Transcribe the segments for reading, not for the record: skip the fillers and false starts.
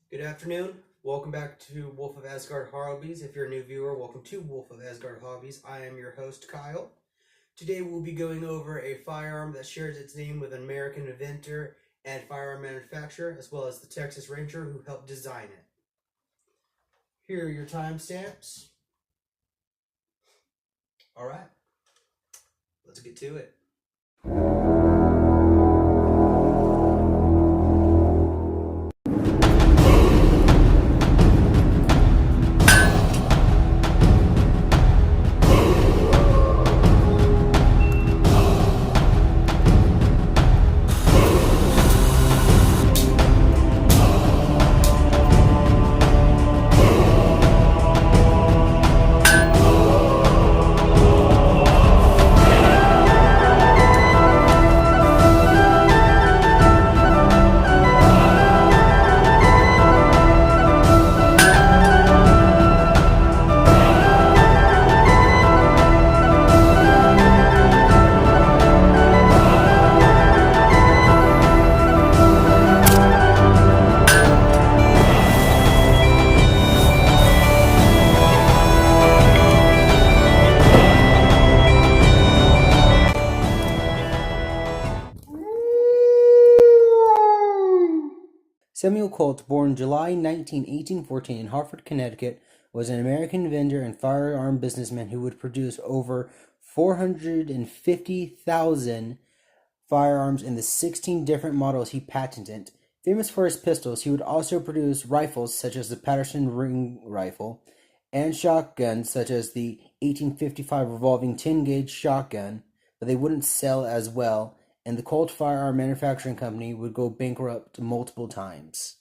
Good afternoon. Welcome back to Wolf of Asgard Hobbies. If you're a new viewer, welcome to Wolf of Asgard Hobbies. I am your host, Kyle. Today we'll be going over a firearm that shares its name with an American inventor and firearm manufacturer, as well as the Texas Ranger who helped design it. Here are your timestamps. Alright, let's get to it. Samuel Colts, born July 19, 1814 in Hartford, Connecticut, was an American inventor and firearm businessman who would produce over 450,000 firearms in the 16 different models he patented. Famous for his pistols, he would also produce rifles such as the Patterson ring rifle and shotguns such as the 1855 revolving 10-gauge shotgun, but they wouldn't sell as well, and the Colt Firearm Manufacturing Company would go bankrupt multiple times.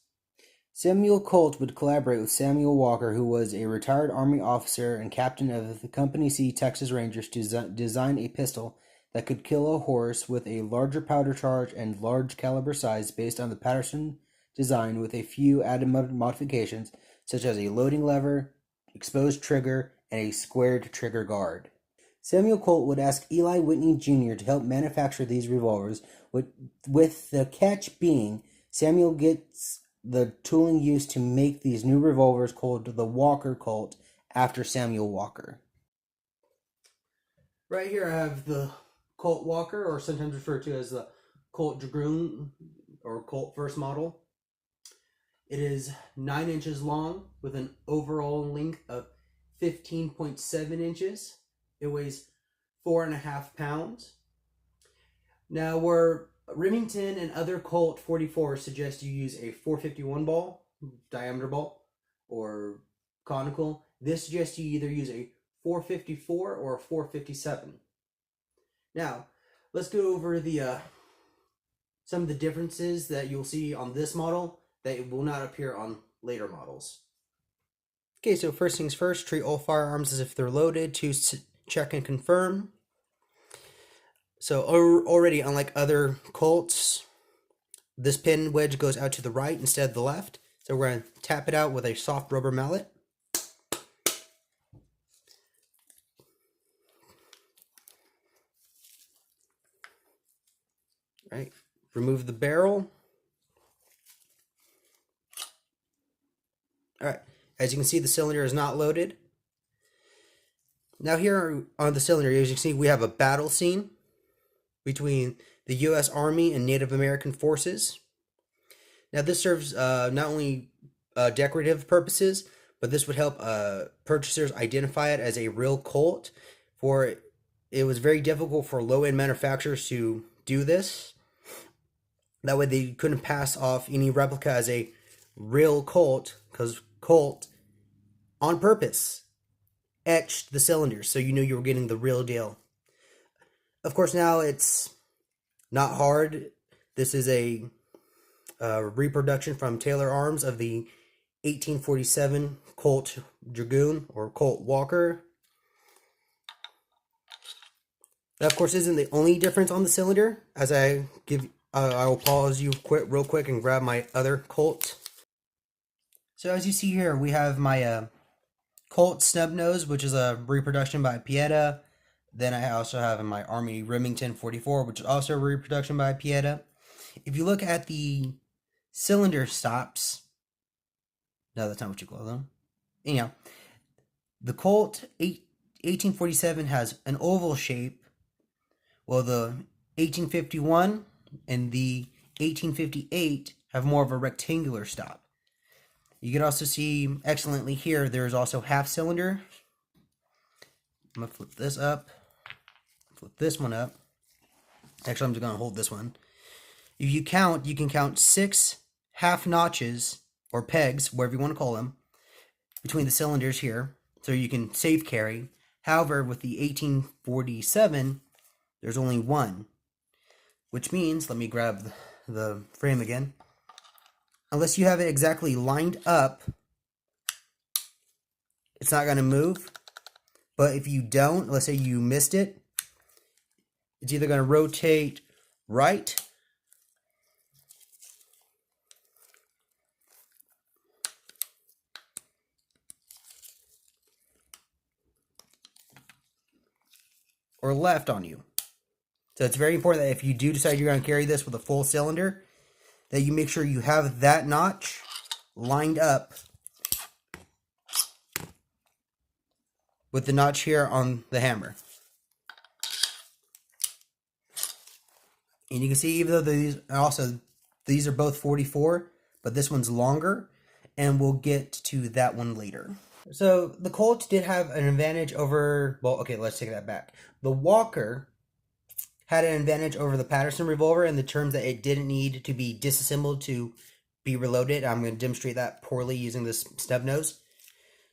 Samuel Colt would collaborate with Samuel Walker, who was a retired Army officer and captain of the Company C Texas Rangers, to design a pistol that could kill a horse with a larger powder charge and large caliber size based on the Patterson design, with a few added modifications such as a loading lever, exposed trigger, and a squared trigger guard. Samuel Colt would ask Eli Whitney Jr. to help manufacture these revolvers, with the catch being Samuel gets the tooling used to make these new revolvers called the Walker Colt after Samuel Walker. Right here I have the Colt Walker, or sometimes referred to as the Colt Dragoon or Colt First Model. It is 9 inches long with an overall length of 15.7 inches. It weighs 4.5 pounds. Now, where Remington and other Colt 44s suggest you use a 451 ball, diameter ball, or conical, this suggests you either use a 454 or a 457. Now, let's go over the some of the differences that you'll see on this model that will not appear on later models. Okay, so first things first, treat all firearms as if they're loaded to check and confirm. So already, unlike other Colts, this pin wedge goes out to the right instead of the left. So we're going to tap it out with a soft rubber mallet. Right, remove the barrel. All right, as you can see, the cylinder is not loaded. Now here on the cylinder, as you can see, we have a battle scene between the U.S. Army and Native American forces. Now this serves not only decorative purposes, but this would help purchasers identify it as a real Colt, for it was very difficult for low-end manufacturers to do this. That way they couldn't pass off any replica as a real Colt, because Colt, on purpose, etched the cylinders so you knew you were getting the real deal. Of course, now it's not hard. This is a reproduction from Taylor Arms of the 1847 Colt Dragoon or Colt Walker. That, of course, isn't the only difference on the cylinder. As I will pause you real quick and grab my other Colt. So as you see here, we have my Colt Snub Nose, which is a reproduction by Pieta. Then I also have my Army Remington 44, which is also a reproduction by Pieta. If you look at the cylinder stops, No, that's not what you call them. Anyhow, the Colt 1847 has an oval shape, while the 1851 and the 1858 have more of a rectangular stop. You can also see excellently here, there's also half cylinder. I'm going to flip this up, flip this one up. Actually, I'm just going to hold this one. If you count, you can count 6 half notches, or pegs, whatever you want to call them, between the cylinders here, so you can safe carry. However, with the 1847, there's only one, which means, let me grab the frame again, unless you have it exactly lined up, it's not going to move. But if you don't, let's say you missed it, it's either going to rotate right or left on you. So it's very important that if you do decide you're going to carry this with a full cylinder, that you make sure you have that notch lined up with the notch here on the hammer. And you can see, even though these are both 44, but this one's longer, and we'll get to that one later. So the Colt did have an advantage over, well, okay, let's take that back. The Walker had an advantage over the Patterson revolver in the terms that it didn't need to be disassembled to be reloaded. I'm going to demonstrate that poorly using this stub nose.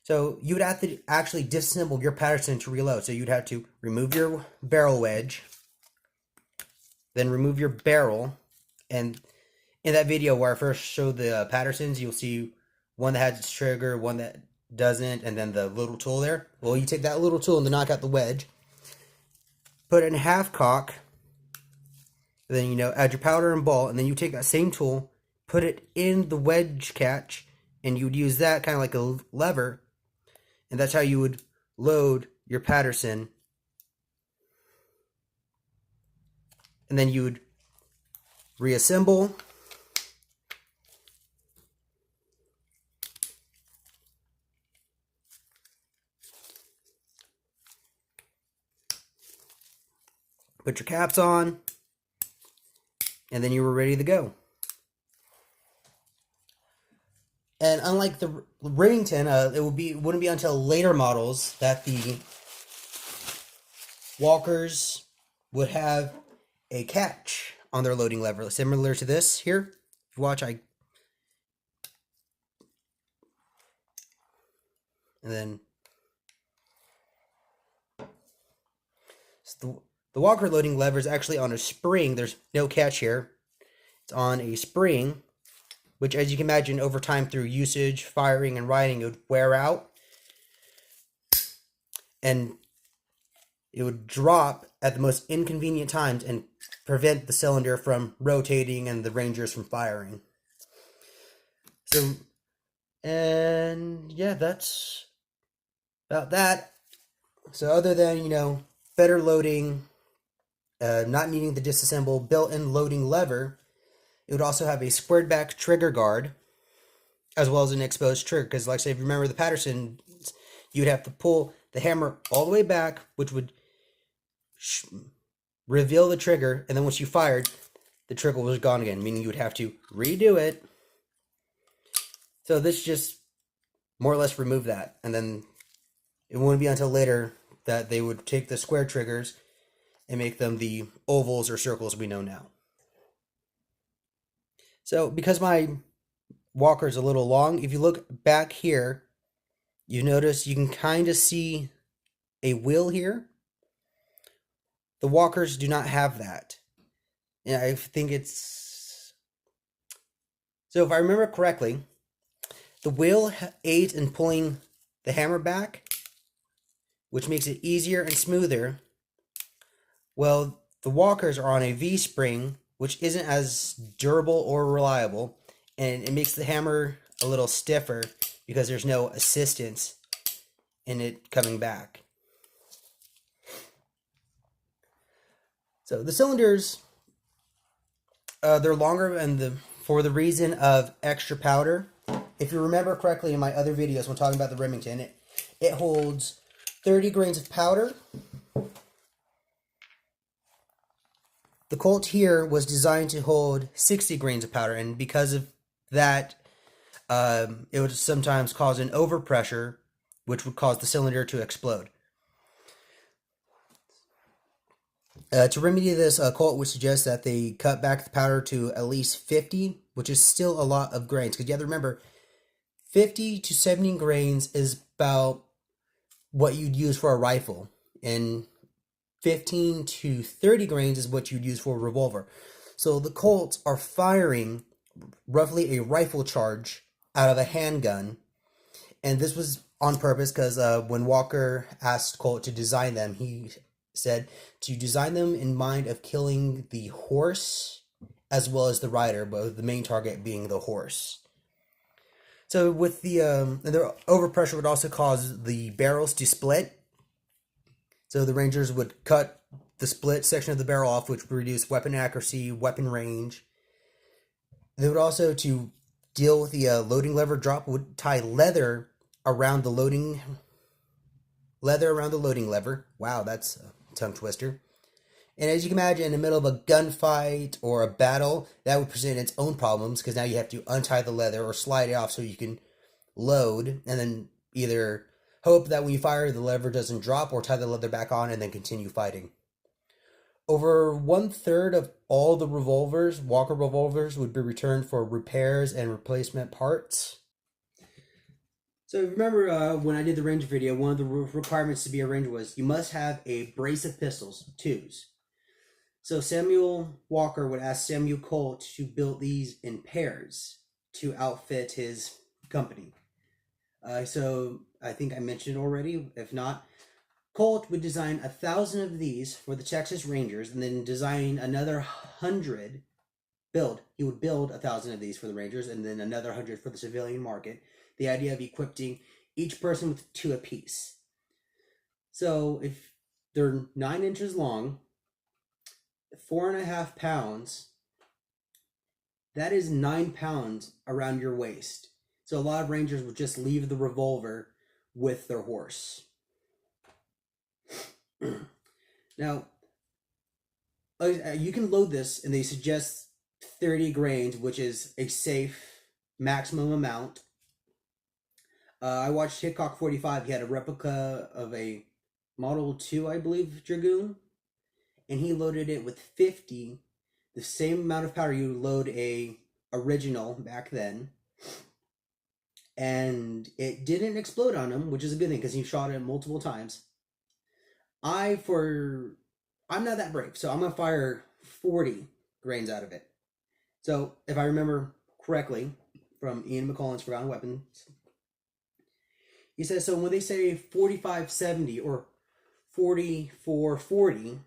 So you would have to actually disassemble your Patterson to reload. So you'd have to remove your barrel wedge, then remove your barrel. And in that video where I first showed the Pattersons, you'll see one that has its trigger, one that doesn't, and then the little tool there. Well, you take that little tool and knock out the wedge, put it in half cock, then, add your powder and ball, and then you take that same tool, put it in the wedge catch, and you would use that kind of like a lever, and that's how you would load your Patterson. And then you would reassemble, put your caps on, and then you were ready to go. And unlike the Remington, it wouldn't be until later models that the Walkers would have a catch on their loading lever, similar to this here. If you watch, and then so the Walker loading lever is actually on a spring. There's no catch here. It's on a spring, which, as you can imagine, over time through usage, firing, and riding, it would wear out. And it would drop at the most inconvenient times and prevent the cylinder from rotating and the Rangers from firing. So, and yeah, that's about that. So other than, better loading, not needing the disassemble built-in loading lever, it would also have a squared back trigger guard, as well as an exposed trigger. Because, like I say, if you remember the Patterson, you'd have to pull the hammer all the way back, which would reveal the trigger, and then once you fired, the trigger was gone again, meaning you would have to redo it. So this just more or less removed that, and then it wouldn't be until later that they would take the square triggers and make them the ovals or circles we know now. So because my Walker is a little long, if you look back here, you notice you can kind of see a wheel here. The Walkers do not have that. And I think it's... So if I remember correctly, the wheel aids in pulling the hammer back, which makes it easier and smoother. Well, the Walkers are on a V-spring, which isn't as durable or reliable, and it makes the hammer a little stiffer because there's no assistance in it coming back. So the cylinders, they're longer, and for the reason of extra powder, if you remember correctly in my other videos when talking about the Remington, it holds 30 grains of powder. The Colt here was designed to hold 60 grains of powder, and because of that, it would sometimes cause an overpressure, which would cause the cylinder to explode. To remedy this, Colt would suggest that they cut back the powder to at least 50, which is still a lot of grains. Because you have to remember, 50 to 70 grains is about what you'd use for a rifle, and 15 to 30 grains is what you'd use for a revolver. So the Colts are firing roughly a rifle charge out of a handgun, and this was on purpose because when Walker asked Colt to design them, he said to design them in mind of killing the horse as well as the rider, but the main target being the horse. So with the overpressure would also cause the barrels to split. So the Rangers would cut the split section of the barrel off, which would reduce weapon accuracy, weapon range. They would also, to deal with the loading lever drop, would tie leather around the loading lever. Wow, that's a tongue twister. And as you can imagine, in the middle of a gunfight or a battle, that would present its own problems, because now you have to untie the leather or slide it off so you can load, and then either hope that when you fire, the lever doesn't drop, or tie the leather back on and then continue fighting. Over 1/3 of all the revolvers, Walker revolvers, would be returned for repairs and replacement parts. So remember when I did the range video, one of the requirements to be a ranger was you must have a brace of pistols, 2s. So Samuel Walker would ask Samuel Colts to build these in pairs to outfit his company. So I think I mentioned it already. If not, Colt would design 1,000 of these for the Texas Rangers, and then design another 100. He would build 1,000 of these for the Rangers, and then another 100 for the civilian market. The idea of equipping each person with 2 apiece. So if they're 9 inches long, 4.5 pounds, that is 9 pounds around your waist. So a lot of Rangers would just leave the revolver with their horse. Now, you can load this, and they suggest 30 grains, which is a safe maximum amount. I watched Hitchcock 45. He had a replica of a Model 2, I believe, Dragoon, and he loaded it with 50, the same amount of powder you would load a original back then, and it didn't explode on him, which is a good thing because he shot it multiple times. I'm not that brave, so I'm gonna fire 40 grains out of it. So if I remember correctly from Ian McCullen's Forgotten Weapons, he says, so when they say 45-70 or 44-40,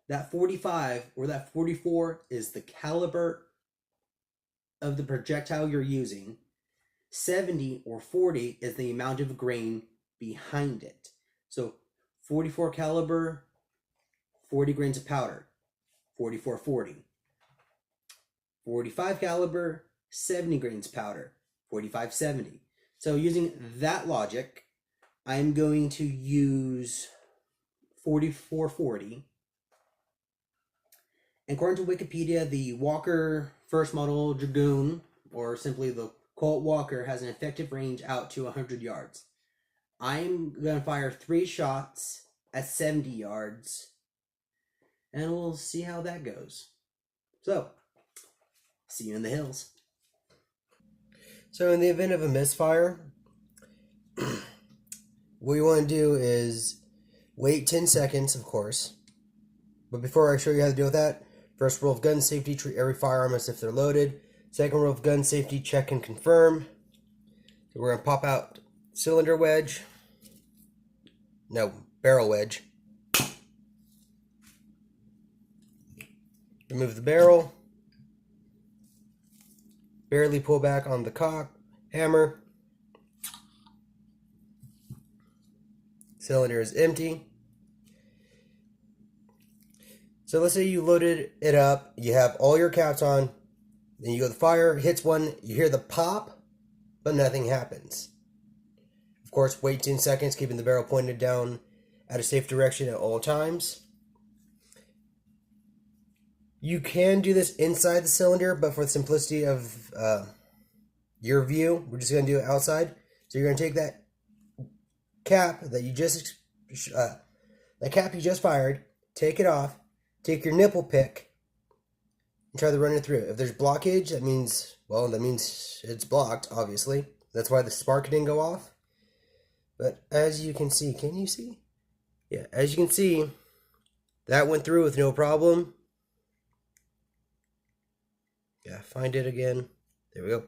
that 45 or that 44 is the caliber of the projectile you're using. 70 or 40 is the amount of grain behind it. So 44 caliber, 40 grains of powder, 44-40. 45 caliber, 70 grains powder, 45-70. So using that logic, I'm going to use 44-40. According to Wikipedia, the Walker first model Dragoon, or simply the Colt Walker, has an effective range out to 100 yards. I'm going to fire 3 shots at 70 yards, and we'll see how that goes. So, see you in the hills. So in the event of a misfire, what you want to do is wait 10 seconds, of course. But before I show you how to deal with that, first rule of gun safety, treat every firearm as if they're loaded. Second rule of gun safety, check and confirm. So we're going to pop out cylinder wedge. No, barrel wedge. Remove the barrel. Barely pull back on the cock, hammer. Cylinder is empty. So let's say you loaded it up, you have all your caps on, then you go to the fire, hits one, you hear the pop, but nothing happens. Of course, wait 10 seconds, keeping the barrel pointed down at a safe direction at all times. You can do this inside the cylinder, but for the simplicity of your view, we're just going to do it outside. So you're going to take that cap that you just fired, take it off, take your nipple pick, and try to run it through. If there's blockage, that means it's blocked, obviously. That's why the spark didn't go off. But as you can see, can you see? Yeah, as you can see, that went through with no problem. Yeah, find it again. There we go.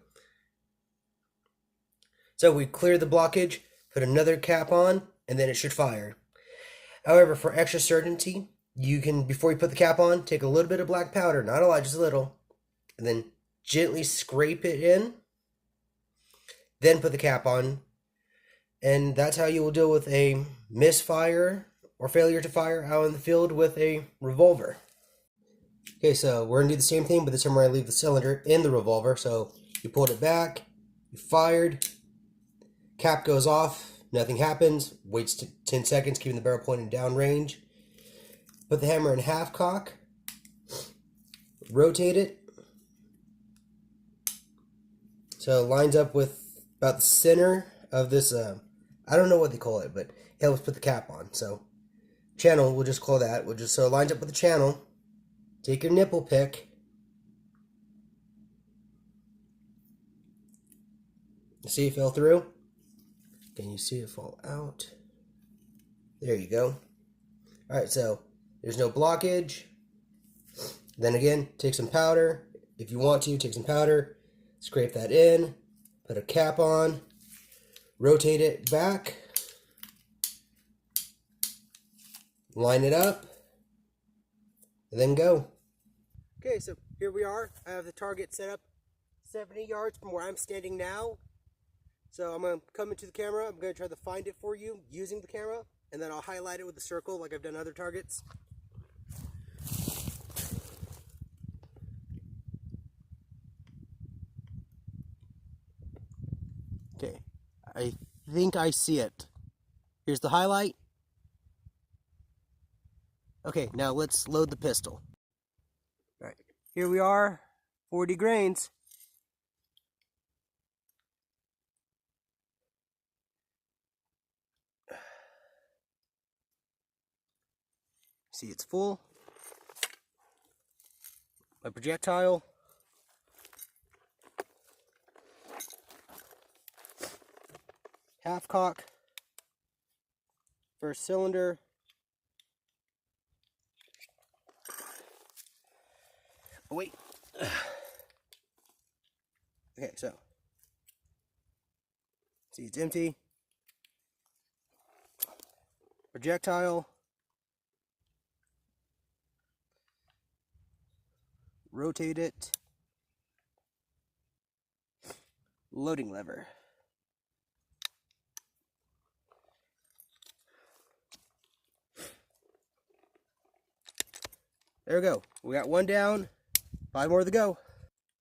So we cleared the blockage, put another cap on, and then it should fire. However, for extra certainty, you can, before you put the cap on, take a little bit of black powder, not a lot, just a little, and then gently scrape it in, then put the cap on, and that's how you will deal with a misfire or failure to fire out in the field with a revolver. Okay, so we're going to do the same thing, but this time we're going to leave the cylinder in the revolver. So you pulled it back, you fired, cap goes off, nothing happens, waits 10 seconds, keeping the barrel pointed down range. Put the hammer in half cock, rotate it, so it lines up with about the center of this, I don't know what they call it, but it helps put the cap on. So channel, we'll just call that, so it lines up with the channel. Take your nipple pick, see it fell through? Can you see it fall out? There you go. Alright, so there's no blockage. Then again, take some powder. If you want to, take some powder, scrape that in, put a cap on, rotate it back, line it up, and then go. Okay, so here we are. I have the target set up 70 yards from where I'm standing now. So I'm going to come into the camera. I'm going to try to find it for you using the camera, and then I'll highlight it with a circle like I've done other targets. Okay, I think I see it. Here's the highlight. Okay, now let's load the pistol. All right, here we are, 40 grains. See, it's full. My projectile. Half cock. First cylinder. Oh, wait. Okay, so. See, it's empty. Projectile. Rotate it. Loading lever. There we go. We got one down. 5 more to go.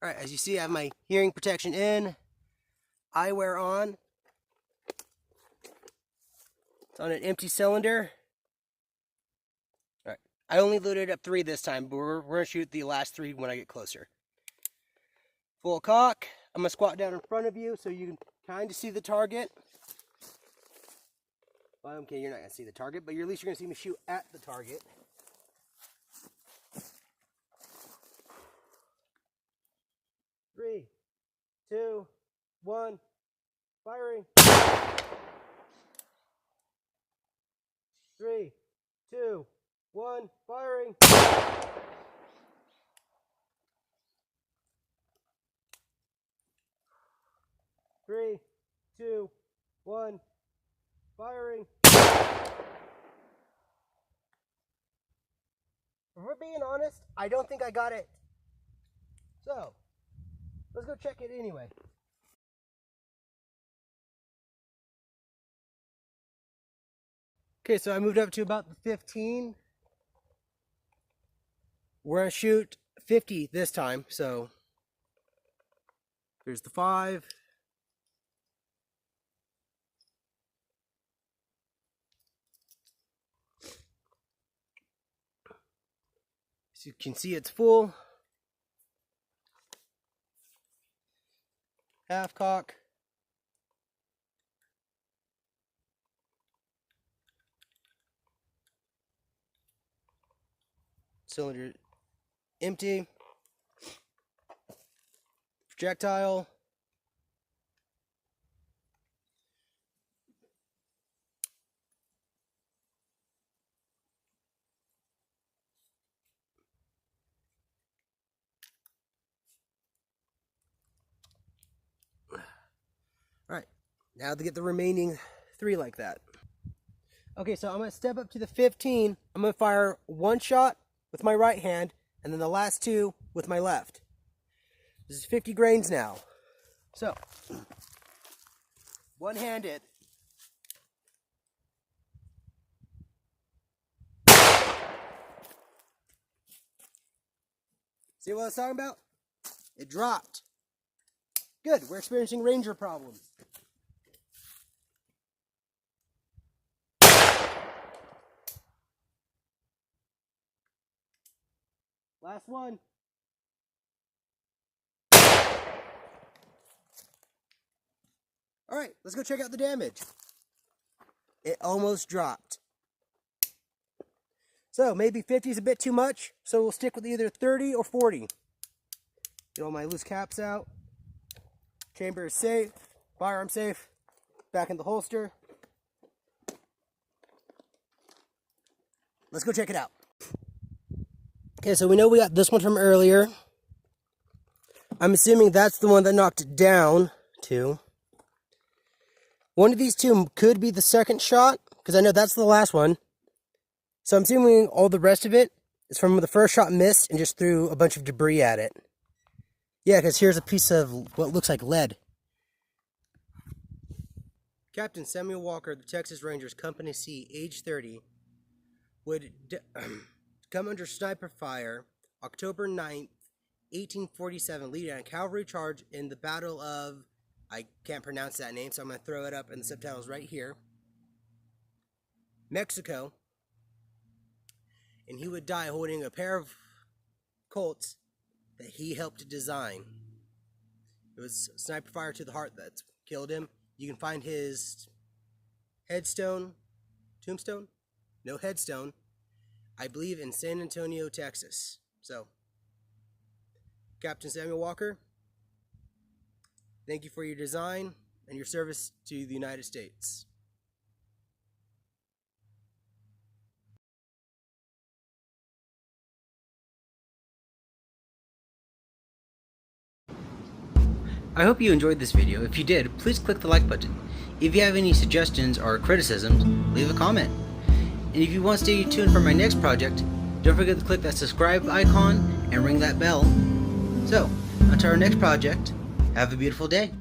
Alright, as you see, I have my hearing protection in. Eyewear on. It's on an empty cylinder. Alright, I only loaded up 3 this time, but we're going to shoot the last 3 when I get closer. Full cock. I'm going to squat down in front of you so you can kind of see the target. Well, okay, you're not going to see the target, but at least you're going to see me shoot at the target. Three, 2, 1, firing. 3, 2, 1, firing. 3, 2, 1, firing. If we're being honest, I don't think I got it. So, let's go check it anyway. Okay, so I moved up to about the 15. We're going to shoot 50 this time, so there's the 5. So you can see it's full. Half cock. Cylinder empty. Projectile. Alright, now to get the remaining 3 like that. Okay, so I'm going to step up to the 15. I'm going to fire 1 shot with my right hand, and then the last 2 with my left. This is 50 grains now. So, one-handed. See what I was talking about? It dropped. Good, we're experiencing ranger problems. Last one. Alright, let's go check out the damage. It almost dropped. So, maybe 50 is a bit too much, so we'll stick with either 30 or 40. Get all my loose caps out. Chamber is safe. Firearm safe. Back in the holster. Let's go check it out. Okay, so we know we got this one from earlier. I'm assuming that's the one that knocked it down to. One of these 2 could be the second shot, because I know that's the last one. So I'm assuming all the rest of it is from the first shot missed and just threw a bunch of debris at it. Yeah, because here's a piece of what looks like lead. Captain Samuel Walker, the Texas Rangers, Company C, age 30, would come under sniper fire October 9th, 1847, leading a cavalry charge in the Battle of, I can't pronounce that name, so I'm going to throw it up in the subtitles right here, Mexico. And he would die holding a pair of Colts that he helped design. It was sniper fire to the heart that killed him. You can find his headstone, tombstone? No headstone, I believe in San Antonio, Texas. So, Captain Samuel Walker, thank you for your design and your service to the United States. I hope you enjoyed this video. If you did, please click the like button. If you have any suggestions or criticisms, leave a comment. And if you want to stay tuned for my next project, don't forget to click that subscribe icon and ring that bell. So, until our next project, have a beautiful day.